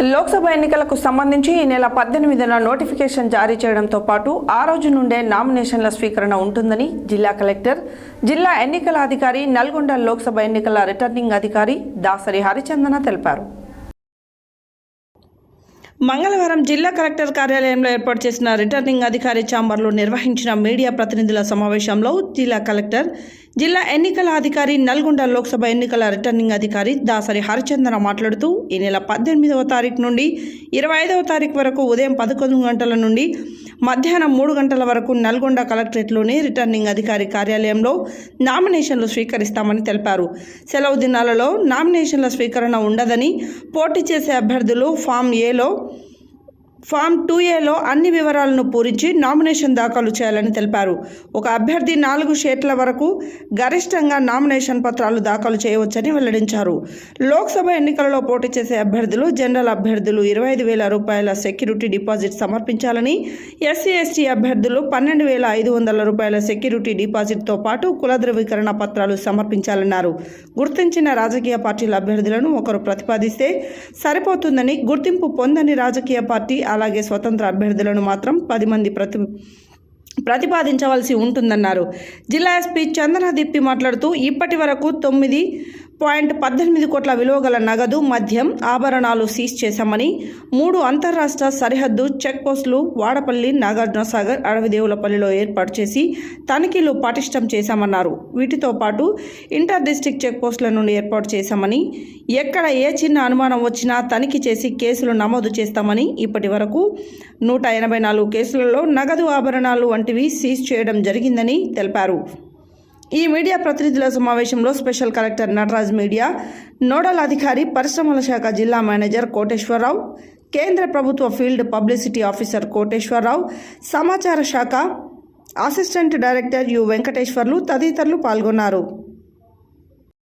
లోక్సభ ఎన్నికలకు సంబంధించి ఈ నెల 18న నోటిఫికేషన్ జారీ చేయడంతో పాటు ఆ రోజు నుండే నామినేషన్ల స్వీకరణ ఉంటుందని జిల్లా కలెక్టర్, జిల్లా ఎన్నికల అధికారి, నల్గొండ లోక్సభ ఎన్నికల రిటర్నింగ్ అధికారి దాసరి హరిచందన తెలిపారు. మంగళవారం జిల్లా కలెక్టర్ కార్యాలయంలో ఏర్పాటు చేసిన రిటర్నింగ్ అధికారి ఛాంబర్లో నిర్వహించిన మీడియా ప్రతినిధుల సమావేశంలో జిల్లా కలెక్టర్, జిల్లా ఎన్నికల అధికారి, నల్గొండ లోక్సభ ఎన్నికల రిటర్నింగ్ అధికారి దాసరి హరిచందన మాట్లాడుతూ ఈ నెల 18వ తారీఖు నుండి 25వ తారీఖు వరకు ఉదయం 11 గంటల నుండి మధ్యాహ్నం 3 గంటల వరకు నల్గొండ కలెక్టరేట్లోని రిటర్నింగ్ అధికారి కార్యాలయంలో నామినేషన్లు స్వీకరిస్తామని తెలిపారు. సెలవు దినాలలో నామినేషన్ల స్వీకరణ ఉండదని, పోటీ చేసే అభ్యర్థులు ఫామ్ 2A అన్ని వివరాలను పూరించి నామినేషన్ దాఖలు చేయాలని తెలిపారు. ఒక అభ్యర్థి 4 షీట్ల వరకు గరిష్టంగా నామినేషన్ పత్రాలు దాఖలు చేయవచ్చని వెల్లడించారు. లోక్సభ ఎన్నికలలో పోటీ చేసే అభ్యర్థులు, జనరల్ అభ్యర్థులు 25,000 రూపాయల సెక్యూరిటీ డిపాజిట్ సమర్పించాలని, SC/ST అభ్యర్థులు 12,500 రూపాయల సెక్యూరిటీ డిపాజిట్తో పాటు కుల ధృవీకరణ పత్రాలు సమర్పించాలన్నారు. గుర్తించిన రాజకీయ పార్టీల అభ్యర్థులను ఒకరు ప్రతిపాదిస్తే సరిపోతుందని, గుర్తింపు పొందని రాజకీయ పార్టీ అలాగే స్వతంత్ర అభ్యర్థులను మాత్రం 10 మంది ప్రతిపాదించవలసి ఉంటుందన్నారు. జిల్లా ఎస్పీ చందనదీప్తి మాట్లాడుతూ ఇప్పటి వరకు 9.18 కోట్ల విలువ గల నగదు, మద్యం, ఆభరణాలు సీజ్ చేశామని, 3 అంతర్రాష్ట్ర సరిహద్దు చెక్ పోస్టులు వాడపల్లి, నాగార్జునసాగర్, అడవిదేవులపల్లిలో ఏర్పాటు చేసి తనిఖీలు పటిష్టం చేశామన్నారు. వీటితో పాటు ఇంటర్ డిస్ట్రిక్ట్ చెక్ పోస్టుల నుండి ఏర్పాటు చేశామని, ఎక్కడ ఏ చిన్న అనుమానం వచ్చినా తనిఖీ చేసి కేసులు నమోదు చేస్తామని, ఇప్పటి వరకు 184 కేసులలో నగదు, ఆభరణాలు వంటివి సీజ్ చేయడం జరిగిందని తెలిపారు. ఈ మీడియా ప్రతినిధుల సమావేశంలో special collector Nataraj, media nodal అధికారి, పరిశ్రమల శాఖ జిల్లా మేనేజర్ కోటేశ్వరరావు, కేంద్ర ప్రభుత్వ ఫీల్డ్ పబ్లిసిటీ ఆఫీసర్ కోటేశ్వరరావు, సమాచార శాఖ అసిస్టెంట్ డైరెక్టర్ యు వెంకటేశ్వర్లు తదితరులు పాల్గొన్నారు.